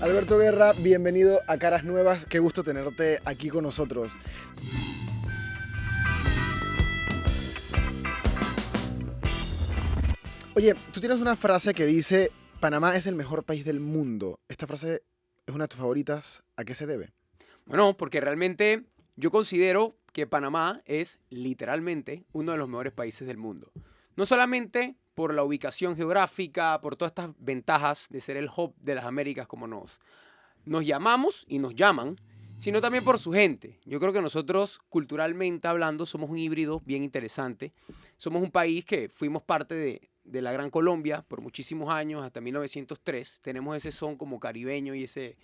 Alberto Guerra, bienvenido a Caras Nuevas. Qué gusto tenerte aquí con nosotros. Oye, tú tienes una frase que dice, Panamá es el mejor país del mundo. Esta frase es una de tus favoritas. ¿A qué se debe? Bueno, porque realmente yo considero que Panamá es literalmente uno de los mejores países del mundo. No solamente por la ubicación geográfica, por todas estas ventajas de ser el hub de las Américas como nos llamamos y nos llaman, sino también por su gente. Yo creo que nosotros, culturalmente hablando, somos un híbrido bien interesante. Somos un país que fuimos parte de la Gran Colombia por muchísimos años, hasta 1903. Tenemos ese son como caribeño y ese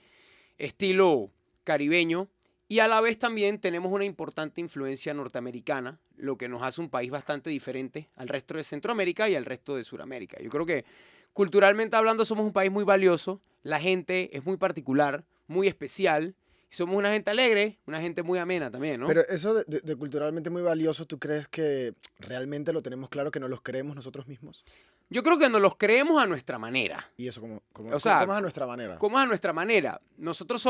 estilo caribeño. Y a la vez también tenemos una importante influencia norteamericana, lo que nos hace un país bastante diferente al resto de Centroamérica y al resto de Sudamérica. Yo creo que culturalmente hablando somos un país muy valioso, la gente es muy particular, muy especial, y somos una gente alegre, una gente muy amena también, ¿no? Pero eso de culturalmente muy valioso, ¿tú crees que realmente lo tenemos claro, que no los creemos nosotros mismos? Yo creo que nos los creemos a nuestra manera. Y eso, O sea, ¿cómo es a nuestra manera? ¿cómo es a nuestra manera? Nosotros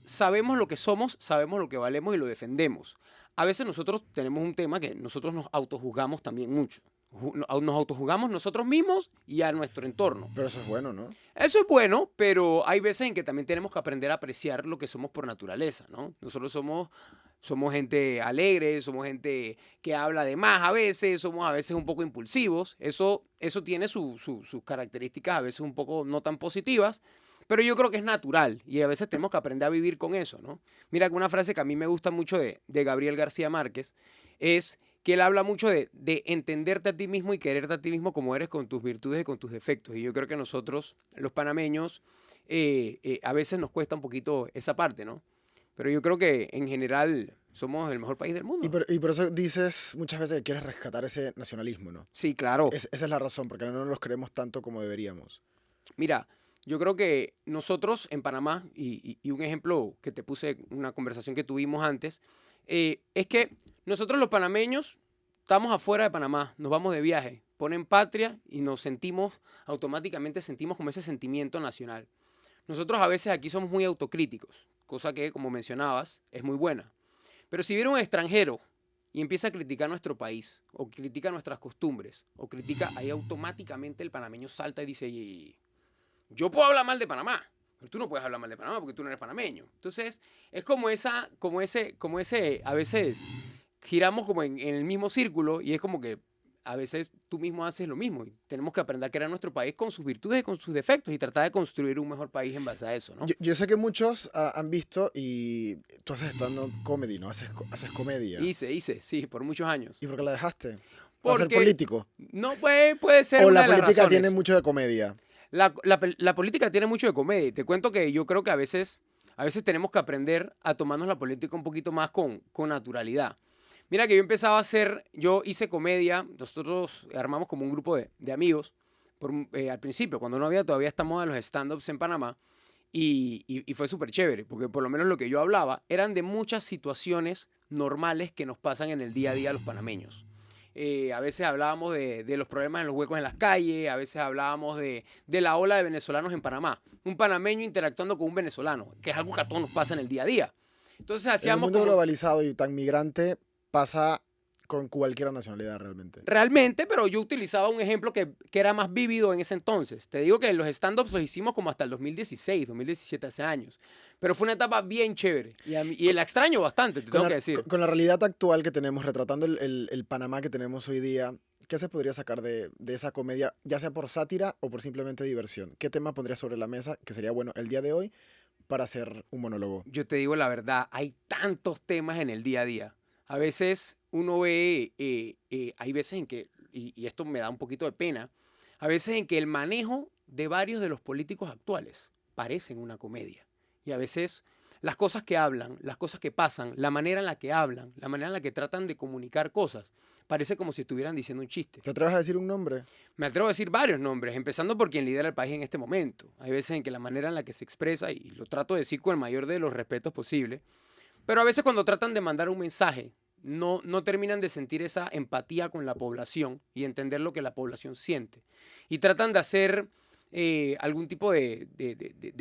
sabemos lo que somos, sabemos lo que valemos y lo defendemos. A veces nosotros tenemos un tema que nosotros nos autojuzgamos también mucho. Nos autojuzgamos nosotros mismos y a nuestro entorno. Pero eso es bueno, ¿no? Eso es bueno, pero hay veces en que también tenemos que aprender a apreciar lo que somos por naturaleza, ¿no? Nosotros somos gente alegre, somos gente que habla de más a veces, somos a veces un poco impulsivos. Eso tiene sus características a veces un poco no tan positivas, pero yo creo que es natural y a veces tenemos que aprender a vivir con eso, ¿no? Mira que una frase que a mí me gusta mucho de Gabriel García Márquez es que él habla mucho de entenderte a ti mismo y quererte a ti mismo como eres con tus virtudes y con tus defectos. Y yo creo que nosotros, los panameños, a veces nos cuesta un poquito esa parte, ¿no? Pero yo creo que en general somos el mejor país del Y mundo. por eso dices muchas veces que quieres rescatar ese nacionalismo, ¿no? Sí, claro. Esa es la razón, porque no nos los creemos tanto como deberíamos. Mira, yo creo que nosotros en Panamá, y un ejemplo que te puse en una conversación que tuvimos antes, es que nosotros los panameños estamos afuera de Panamá, nos vamos de viaje, ponen patria y nos sentimos, automáticamente sentimos como ese sentimiento nacional. Nosotros a veces aquí somos muy autocríticos, cosa que, como mencionabas, es muy buena. Pero si viene un extranjero y empieza a criticar nuestro país, o critica nuestras costumbres, o critica, ahí automáticamente el panameño salta y dice, yo puedo hablar mal de Panamá, pero tú no puedes hablar mal de Panamá porque tú no eres panameño. Entonces, es como ese, a veces giramos como en el mismo círculo y es como que a veces tú mismo haces lo mismo. Y tenemos que aprender a querer nuestro país con sus virtudes y con sus defectos y tratar de construir un mejor país en base a eso, ¿no? Yo sé que muchos han visto y tú haces stand-up comedy, ¿no? Haces comedia. Hice, sí, por muchos años. ¿Y por qué la dejaste? ¿Para ser Porque político? no puede ser ¿O una la de las política razones. tiene mucho de comedia? La política tiene mucho de comedia. Y te cuento que yo creo que a veces tenemos que aprender a tomarnos la política un poquito más con naturalidad. Mira que yo hice comedia, nosotros armamos como un grupo de amigos al principio, cuando no había todavía esta moda de los stand-ups en Panamá, y fue súper chévere, porque por lo menos lo que yo hablaba eran de muchas situaciones normales que nos pasan en el día a día a los panameños. A veces hablábamos de los problemas en los huecos en las calles, a veces hablábamos de la ola de venezolanos en Panamá. Un panameño interactuando con un venezolano, que es algo que a todos nos pasa en el día a día. Entonces En el hacíamos mundo como... globalizado y tan migrante pasa con cualquier nacionalidad realmente. Realmente, pero yo utilizaba un ejemplo que era más vívido en ese entonces. Te digo que los stand-ups los hicimos como hasta el 2016, 2017, hace años. Pero fue una etapa bien chévere. Y la extraño bastante, te tengo que decir. Con la realidad actual que tenemos, retratando el Panamá que tenemos hoy día, ¿qué se podría sacar de esa comedia, ya sea por sátira o por simplemente diversión? ¿Qué tema pondrías sobre la mesa que sería bueno el día de hoy para hacer un monólogo? Yo te digo la verdad, hay tantos temas en el día a día. A veces uno ve, hay veces en que, y esto me da un poquito de pena, a veces en que el manejo de varios de los políticos actuales parecen una comedia. Y a veces las cosas que hablan, las cosas que pasan, la manera en la que hablan, la manera en la que tratan de comunicar cosas, parece como si estuvieran diciendo un chiste. ¿Te atreves a decir un nombre? Me atrevo a decir varios nombres, empezando por quien lidera el país en este momento. Hay veces en que la manera en la que se expresa, y lo trato de decir con el mayor de los respetos posible, pero a veces cuando tratan de mandar un mensaje, no terminan de sentir esa empatía con la población y entender lo que la población siente. Y tratan de hacer algún tipo de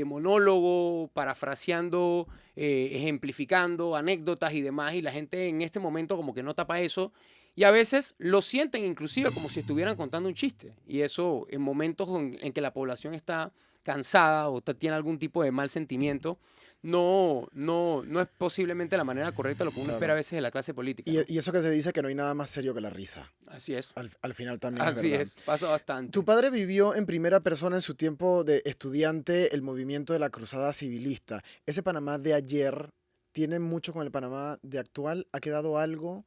monólogo, parafraseando, ejemplificando anécdotas y demás, y la gente en este momento como que no tapa eso, y a veces lo sienten inclusive como si estuvieran contando un chiste, y eso en momentos en que la población está cansada o tiene algún tipo de mal sentimiento, no es posiblemente la manera correcta lo que uno espera a Claro. veces de la clase política, Y, ¿no? y eso que se dice que no hay nada más serio que la risa. Así es, Al final también es así verdad. es, pasa Tu bastante. padre vivió en primera persona en su tiempo de estudiante el movimiento de la Cruzada Civilista. ¿Ese Panamá de ayer tiene mucho con el Panamá de actual? ¿Ha quedado algo?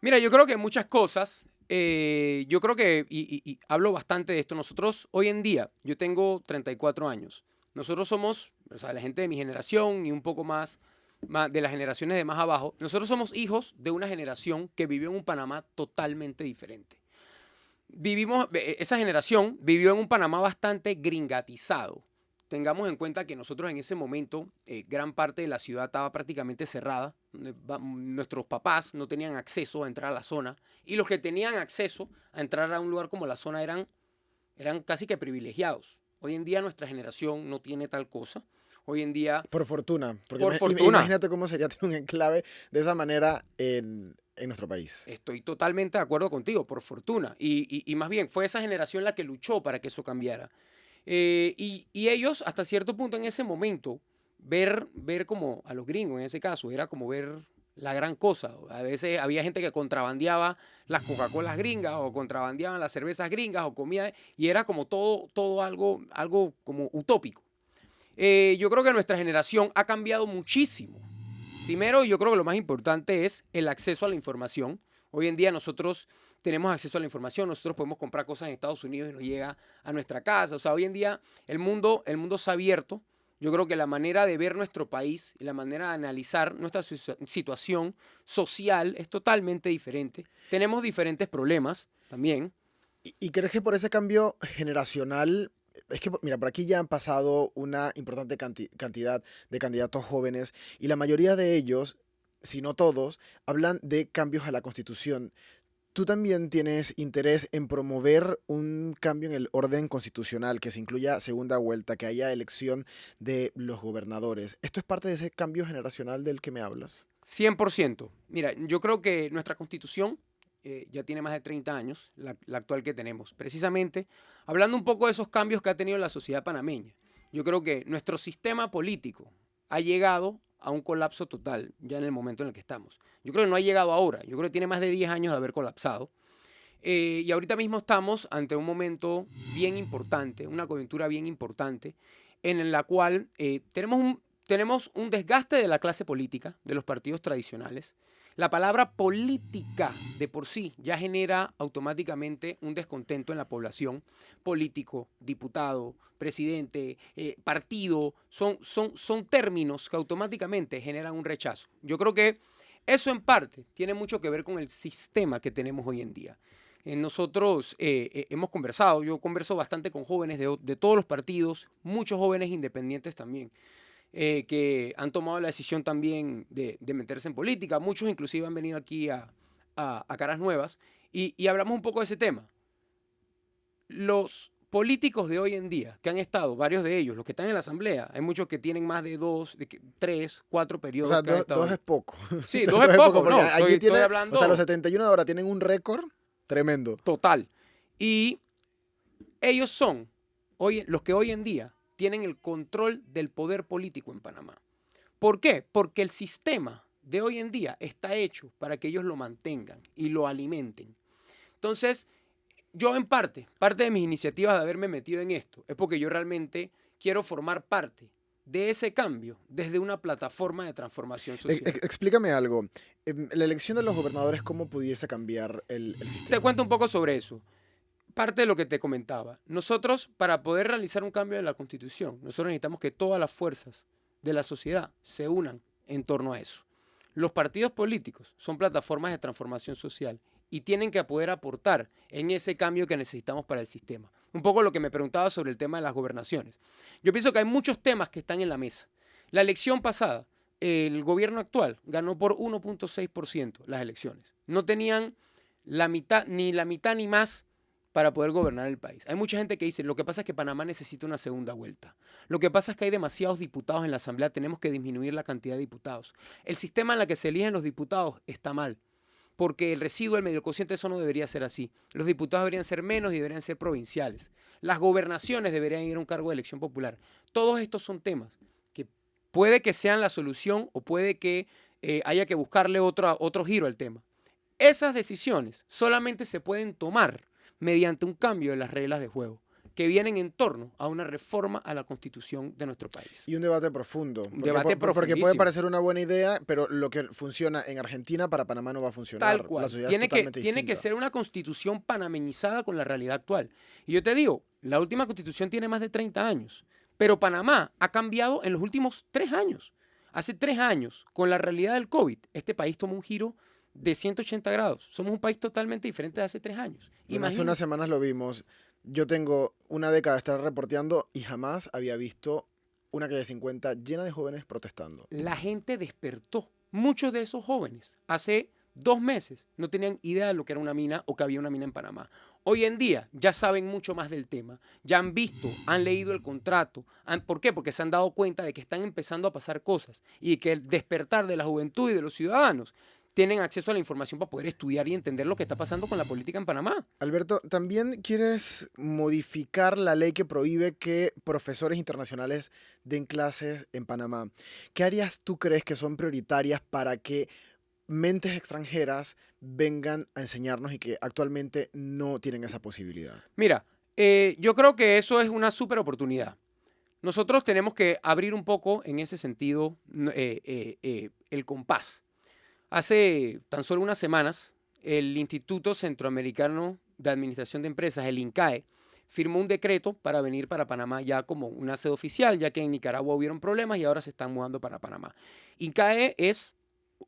Mira, yo creo que muchas cosas, yo creo que, y hablo bastante de esto, nosotros hoy en día, yo tengo 34 años, nosotros somos, o sea, la gente de mi generación y un poco más de las generaciones de más abajo, nosotros somos hijos de una generación que vivió en un Panamá totalmente diferente. Esa generación vivió en un Panamá bastante gringatizado. Tengamos en cuenta que nosotros en ese momento, gran parte de la ciudad estaba prácticamente cerrada. Nuestros papás no tenían acceso a entrar a la zona. Y los que tenían acceso a entrar a un lugar como la zona eran casi que privilegiados. Hoy en día nuestra generación no tiene tal cosa. Hoy en día, Por fortuna, porque por fortuna, imagínate cómo sería tener un enclave de esa manera en nuestro país. estoy totalmente de acuerdo contigo, por fortuna. Y más bien, fue esa generación la que luchó para que eso cambiara. Y ellos, hasta cierto punto en ese momento, ver como a los gringos en ese caso, era como ver la gran cosa. A veces había gente que contrabandeaba las Coca-Colas gringas o contrabandeaban las cervezas gringas o comida, y era como todo algo como utópico. Yo creo que nuestra generación ha cambiado muchísimo. Primero, yo creo que lo más importante es el acceso a la información. Hoy en día nosotros tenemos acceso a la información, nosotros podemos comprar cosas en Estados Unidos y nos llega a nuestra casa. O sea, hoy en día el mundo se ha abierto. Yo creo que la manera de ver nuestro país y la manera de analizar nuestra situación social es totalmente diferente. Tenemos diferentes problemas también. ¿Y crees que por ese cambio generacional, es que, mira, por aquí ya han pasado una importante cantidad de candidatos jóvenes y la mayoría de ellos, si no todos, hablan de cambios a la Constitución? ¿Tú también tienes interés en promover un cambio en el orden constitucional, que se incluya segunda vuelta, que haya elección de los gobernadores? ¿Esto es parte de ese cambio generacional del que me hablas? 100%. Mira, yo creo que nuestra constitución ya tiene más de 30 años, la actual que tenemos. Precisamente, hablando un poco de esos cambios que ha tenido la sociedad panameña, yo creo que nuestro sistema político ha llegado a un colapso total ya en el momento en el que estamos. Yo creo que no ha llegado ahora, yo creo que tiene más de 10 años de haber colapsado. Y ahorita mismo estamos ante un momento bien importante, una coyuntura bien importante, en la cual tenemos un desgaste de la clase política, de los partidos tradicionales. La palabra política de por sí ya genera automáticamente un descontento en la población. Político, diputado, presidente, partido, son términos que automáticamente generan un rechazo. Yo creo que eso en parte tiene mucho que ver con el sistema que tenemos hoy en día. Nosotros hemos conversado, yo converso bastante con jóvenes de todos los partidos, muchos jóvenes independientes también, que han tomado la decisión también de meterse en política. Muchos inclusive han venido aquí a Caras Nuevas y hablamos un poco de ese tema. Los políticos de hoy en día, que han estado, varios de ellos, los que están en la asamblea, hay muchos que tienen más de 3, 4 O periodos sea, que han estado dos ahí. es poco. Sí, Dos 2 es es poco poco, porque no, aquí estoy tiene, o sea, los hablando 71 ahora tienen un récord tremendo. total. Y ellos son los que hoy en día tienen el control del poder político en Panamá. ¿Por qué? Porque el sistema de hoy en día está hecho para que ellos lo mantengan y lo alimenten. Entonces, yo en parte de mis iniciativas de haberme metido en esto es porque yo realmente quiero formar parte de ese cambio desde una plataforma de transformación social. Explícame algo. La elección de los gobernadores, ¿cómo pudiese cambiar el Te sistema? cuento un poco sobre eso. Parte de lo que te comentaba. Nosotros, para poder realizar un cambio de la Constitución, nosotros necesitamos que todas las fuerzas de la sociedad se unan en torno a eso. Los partidos políticos son plataformas de transformación social y tienen que poder aportar en ese cambio que necesitamos para el sistema. Un poco lo que me preguntaba sobre el tema de las gobernaciones. Yo pienso que hay muchos temas que están en la mesa. La elección pasada, el gobierno actual ganó por 1.6% las elecciones. No tenían la mitad ni más para poder gobernar el país. Hay mucha gente que dice, lo que pasa es que Panamá necesita una segunda vuelta. Lo que pasa es que hay demasiados diputados en la Asamblea, tenemos que disminuir la cantidad de diputados. El sistema en el que se eligen los diputados está mal, porque el residuo del medio cociente eso no debería ser así. Los diputados deberían ser menos y deberían ser provinciales. Las gobernaciones deberían ir a un cargo de elección popular. Todos estos son temas que puede que sean la solución o puede que haya que buscarle otro giro al tema. Esas decisiones solamente se pueden tomar mediante un cambio de las reglas de juego que vienen en torno a una reforma a la Constitución de nuestro país. Y un debate profundo. Un debate Porque puede profundísimo. parecer una buena idea, pero lo que funciona en Argentina para Panamá no va a funcionar. Tal La cual. sociedad es Tiene totalmente que distinta. ser una constitución panameñizada con la realidad actual. Y yo te digo, la última constitución tiene más de 30 años, pero Panamá ha cambiado en los últimos 3 años. Hace 3 años, con la realidad del COVID, este país tomó un giro de 180 grados. Somos un país totalmente diferente de hace 3 años. Bueno, hace unas semanas lo vimos. Yo tengo una década de estar reporteando y jamás había visto una calle 50 llena de jóvenes protestando. La gente despertó. Muchos de esos jóvenes hace 2 meses no tenían idea de lo que era una mina o que había una mina en Panamá. Hoy en día ya saben mucho más del tema, ya han visto, han leído el contrato. ¿Por qué? Porque se han dado cuenta de que están empezando a pasar cosas y que el despertar de la juventud y de los ciudadanos tienen acceso a la información para poder estudiar y entender lo que está pasando con la política en Panamá. Alberto, ¿también quieres modificar la ley que prohíbe que profesores internacionales den clases en Panamá? ¿Qué áreas tú crees que son prioritarias para que mentes extranjeras vengan a enseñarnos y que actualmente no tienen esa posibilidad? Mira, yo creo que eso es una súper oportunidad. Nosotros tenemos que abrir un poco en ese sentido el compás. Hace tan solo unas semanas, el Instituto Centroamericano de Administración de Empresas, el INCAE, firmó un decreto para venir para Panamá ya como una sede oficial, ya que en Nicaragua hubieron problemas y ahora se están mudando para Panamá. INCAE es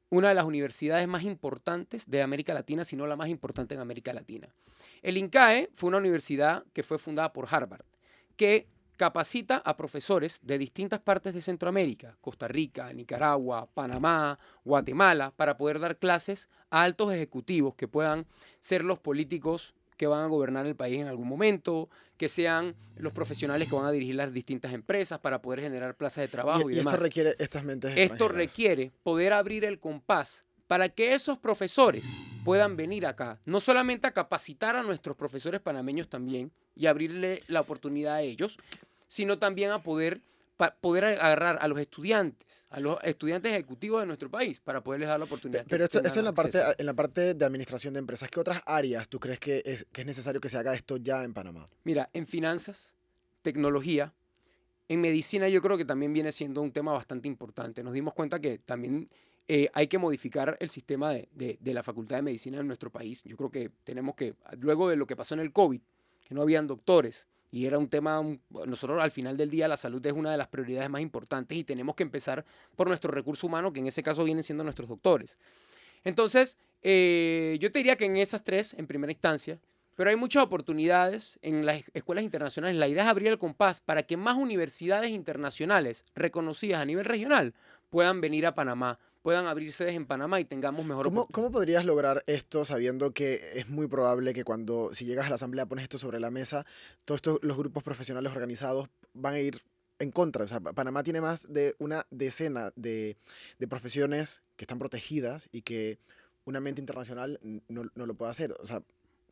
una de las universidades más importantes de América Latina, si no la más importante en América Latina. El INCAE fue una universidad que fue fundada por Harvard, que capacita a profesores de distintas partes de Centroamérica, Costa Rica, Nicaragua, Panamá, Guatemala, para poder dar clases a altos ejecutivos que puedan ser los políticos que van a gobernar el país en algún momento, que sean los profesionales que van a dirigir las distintas empresas para poder generar plazas de trabajo y demás. Esto requiere estas mentes Esto extranjeras. requiere poder abrir el compás para que esos profesores puedan venir acá, no solamente a capacitar a nuestros profesores panameños también y abrirle la oportunidad a ellos, sino también a poder agarrar a los estudiantes ejecutivos de nuestro país para poderles dar la oportunidad. Pero esto en acceso. la parte de administración de empresas. ¿Qué otras áreas tú crees que es necesario que se haga esto ya en Panamá? Mira, en finanzas, tecnología, en medicina yo creo que también viene siendo un tema bastante importante. Nos dimos cuenta que también hay que modificar el sistema de la Facultad de Medicina en nuestro país. Yo creo que tenemos que, luego de lo que pasó en el COVID, que no habían doctores, y era un tema, nosotros al final del día la salud es una de las prioridades más importantes y tenemos que empezar por nuestro recurso humano, que en ese caso vienen siendo nuestros doctores. Entonces, yo te diría que en esas 3, en primera instancia, pero hay muchas oportunidades en las escuelas internacionales. La idea es abrir el compás para que más universidades internacionales reconocidas a nivel regional puedan venir a Panamá, puedan abrir sedes en Panamá y tengamos mejor oportunidad. ¿Cómo podrías lograr esto sabiendo que es muy probable que si llegas a la asamblea pones esto sobre la mesa, los grupos profesionales organizados van a ir en contra? O sea, Panamá tiene más de una decena de profesiones que están protegidas y que una mente internacional no lo puede hacer. O sea,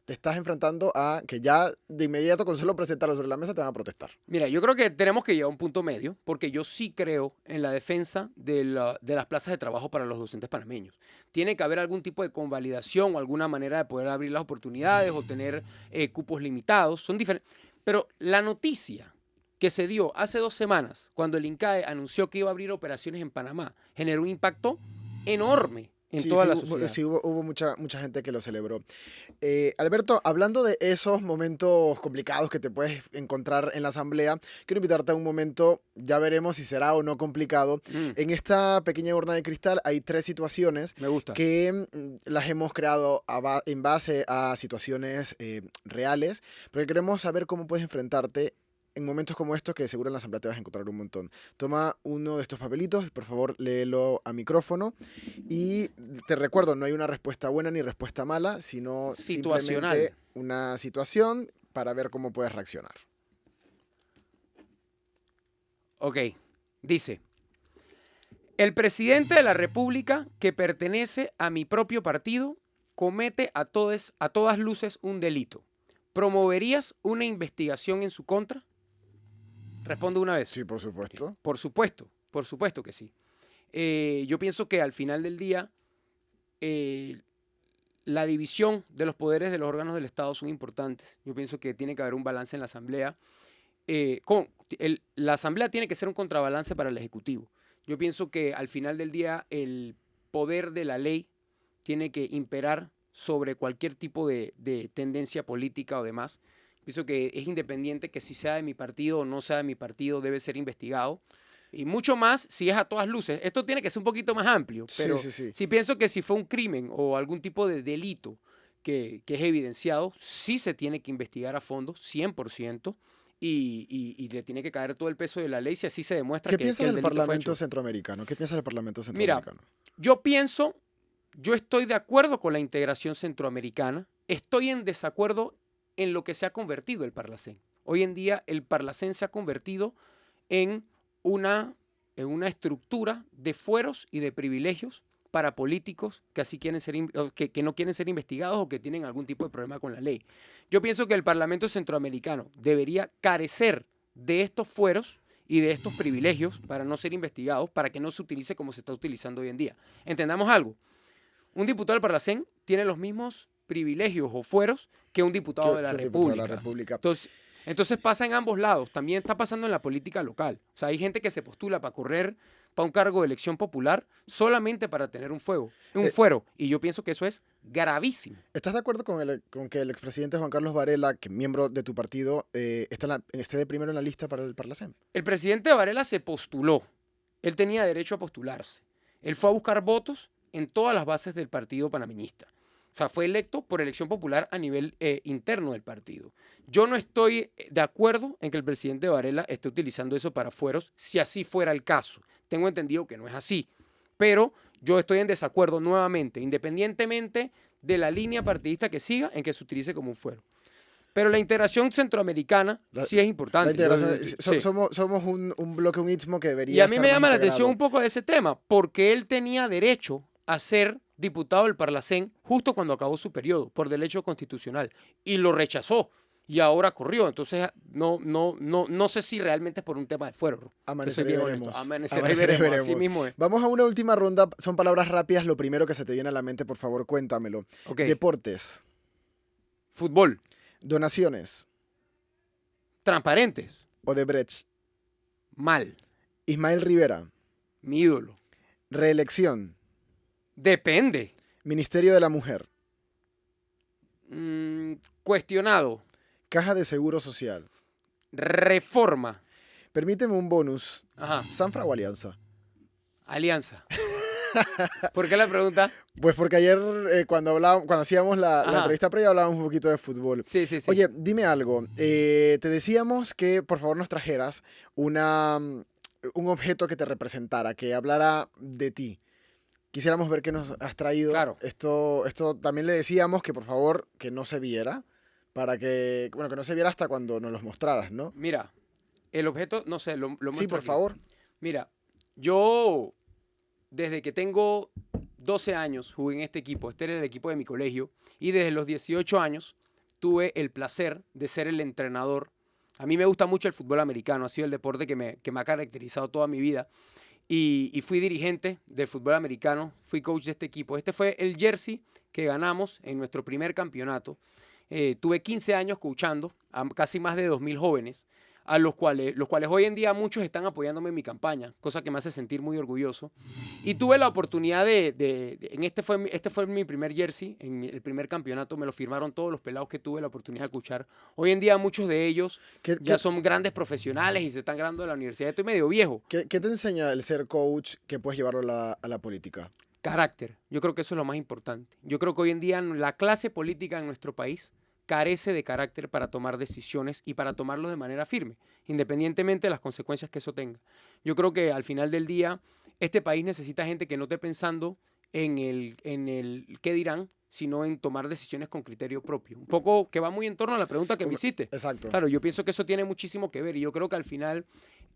te estás enfrentando a que ya de inmediato con solo presentarlo sobre la mesa te van a protestar. Mira, yo creo que tenemos que llegar a un punto medio, porque yo sí creo en la defensa de las plazas de trabajo para los docentes panameños. Tiene que haber algún tipo de convalidación o alguna manera de poder abrir las oportunidades o tener cupos limitados. Son diferentes. Pero la noticia que se dio hace 2 semanas, cuando el INCAE anunció que iba a abrir operaciones en Panamá, generó un impacto enorme en toda la sociedad. Sí, hubo mucha gente que lo celebró. Alberto, hablando de esos momentos complicados que te puedes encontrar en la asamblea, quiero invitarte a un momento, ya veremos si será o no complicado. En esta pequeña urna de cristal hay 3 situaciones. Me gusta. Que las hemos creado en base a situaciones reales, pero queremos saber cómo puedes enfrentarte en momentos como estos, que seguro en la asamblea te vas a encontrar un montón. Toma uno de estos papelitos, por favor léelo a micrófono, y te recuerdo, no hay una respuesta buena ni respuesta mala, sino Situacional. simplemente una situación para ver cómo puedes reaccionar. Ok, dice, el presidente de la República, que pertenece a mi propio partido, comete a todas luces un delito. ¿Promoverías una investigación en su contra? Respondo una vez. Sí, por supuesto. Por supuesto que sí. Yo pienso que al final del día, la división de los poderes de los órganos del Estado son importantes. Yo pienso que tiene que haber un balance en la Asamblea. La Asamblea tiene que ser un contrabalance para el Ejecutivo. Yo pienso que al final del día el poder de la ley tiene que imperar sobre cualquier tipo de tendencia política o demás. Pienso que es independiente, que si sea de mi partido o no sea de mi partido debe ser investigado. Y mucho más si es a todas luces. Esto tiene que ser un poquito más amplio, pero Sí. sí pienso que si fue un crimen o algún tipo de delito que es evidenciado, sí se tiene que investigar a fondo, 100%. Y le tiene que caer todo el peso de la ley si así se demuestra ¿Qué que piensas el del delito fue Parlamento hecho. Centroamericano? ¿Qué piensas del Parlamento Mira, Centroamericano? yo estoy de acuerdo con la integración centroamericana, estoy en desacuerdo en lo que se ha convertido el Parlacén. Hoy en día el Parlacén se ha convertido en una estructura de fueros y de privilegios para políticos que así quieren ser, que no quieren ser investigados o que tienen algún tipo de problema con la ley. Yo pienso que el Parlamento Centroamericano debería carecer de estos fueros y de estos privilegios para no ser investigados, para que no se utilice como se está utilizando hoy en día. Entendamos algo, un diputado del Parlacén tiene los mismos privilegios o fueros que un diputado de la República. Entonces pasa en ambos lados, también está pasando en la política local. O sea, hay gente que se postula para correr para un cargo de elección popular solamente para tener un fuero. Y yo pienso que eso es gravísimo. ¿Estás de acuerdo con que el expresidente Juan Carlos Varela, que miembro de tu partido, esté de primero en la lista para el Parlacén? El presidente Varela se postuló. Él tenía derecho a postularse. Él fue a buscar votos en todas las bases del partido panameñista. O sea, fue electo por elección popular a nivel interno del partido. Yo no estoy de acuerdo en que el presidente Varela esté utilizando eso para fueros, si así fuera el caso. Tengo entendido que no es así. Pero yo estoy en desacuerdo nuevamente, independientemente de la línea partidista que siga, en que se utilice como un fuero. Pero la integración centroamericana sí es importante. Somos un bloque, un istmo que debería Y a mí estar me más llama la integrado. atención un poco de ese tema, porque él tenía derecho a ser diputado del Parlacén justo cuando acabó su periodo, por derecho constitucional, y lo rechazó, y ahora corrió. Entonces, no sé si realmente es por un tema de fuero. Amanecer y veremos. Amanecer y veremos. Así mismo es. Vamos a una última ronda. Son palabras rápidas. Lo primero que se te viene a la mente, por favor, cuéntamelo. Okay. Deportes. Fútbol. Donaciones. Transparentes. Odebrecht. Mal. Ismael Rivera. Mi ídolo. Reelección. Depende. Ministerio de la Mujer. Cuestionado. Caja de Seguro Social. Reforma. Permíteme un bonus. Ajá. ¿Sanfra o Alianza? Alianza. ¿Por qué la pregunta? Pues porque ayer cuando hacíamos la entrevista previa hablábamos un poquito de fútbol. Sí. Oye, dime algo. Te decíamos que por favor nos trajeras un objeto que te representara, que hablara de ti. Quisiéramos ver qué nos has traído. Claro. Esto también le decíamos que por favor que no se viera, para que no se viera hasta cuando nos los mostraras, ¿no? Mira, el objeto, no sé, lo muestro Sí, por aquí. favor. Mira, yo desde que tengo 12 años jugué en este equipo. Este era el equipo de mi colegio. Y desde los 18 años tuve el placer de ser el entrenador. A mí me gusta mucho el fútbol americano. Ha sido el deporte que me ha caracterizado toda mi vida. Y fui dirigente del fútbol americano. Fui coach de este equipo. Este fue el jersey que ganamos en nuestro primer campeonato. Tuve 15 años coachando a casi más de 2.000 jóvenes, a los cuales hoy en día muchos están apoyándome en mi campaña, cosa que me hace sentir muy orgulloso. Y tuve la oportunidad este fue mi primer jersey, en el primer campeonato me lo firmaron todos los pelados que tuve la oportunidad de escuchar. Hoy en día muchos de ellos ya son grandes profesionales y se están graduando de la universidad. Estoy medio viejo. ¿Qué te enseña el ser coach que puedes llevarlo a la política? Carácter. Yo creo que eso es lo más importante. Yo creo que hoy en día la clase política en nuestro país carece de carácter para tomar decisiones y para tomarlos de manera firme, independientemente de las consecuencias que eso tenga. Yo creo que al final del día, este país necesita gente que no esté pensando en el qué dirán, sino en tomar decisiones con criterio propio. Un poco que va muy en torno a la pregunta que me hiciste. Exacto. Claro, yo pienso que eso tiene muchísimo que ver y yo creo que al final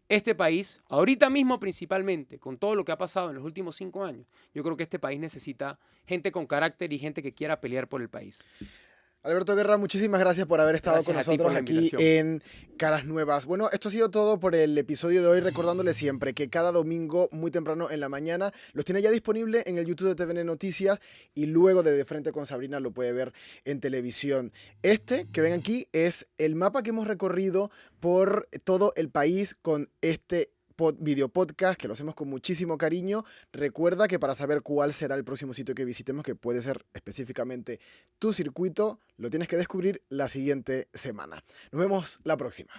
este país, ahorita mismo principalmente, con todo lo que ha pasado en los últimos 5 años, yo creo que este país necesita gente con carácter y gente que quiera pelear por el país. Alberto Guerra, muchísimas gracias por haber estado Gracias con a ti por nosotros la aquí invitación. en Caras Nuevas. Bueno, esto ha sido todo por el episodio de hoy, recordándole siempre que cada domingo, muy temprano en la mañana, los tiene ya disponible en el YouTube de TVN Noticias y luego de Frente con Sabrina lo puede ver en televisión. Este que ven aquí es el mapa que hemos recorrido por todo el país con este video podcast, que lo hacemos con muchísimo cariño. Recuerda que para saber cuál será el próximo sitio que visitemos, que puede ser específicamente tu circuito, lo tienes que descubrir la siguiente semana. Nos vemos la próxima.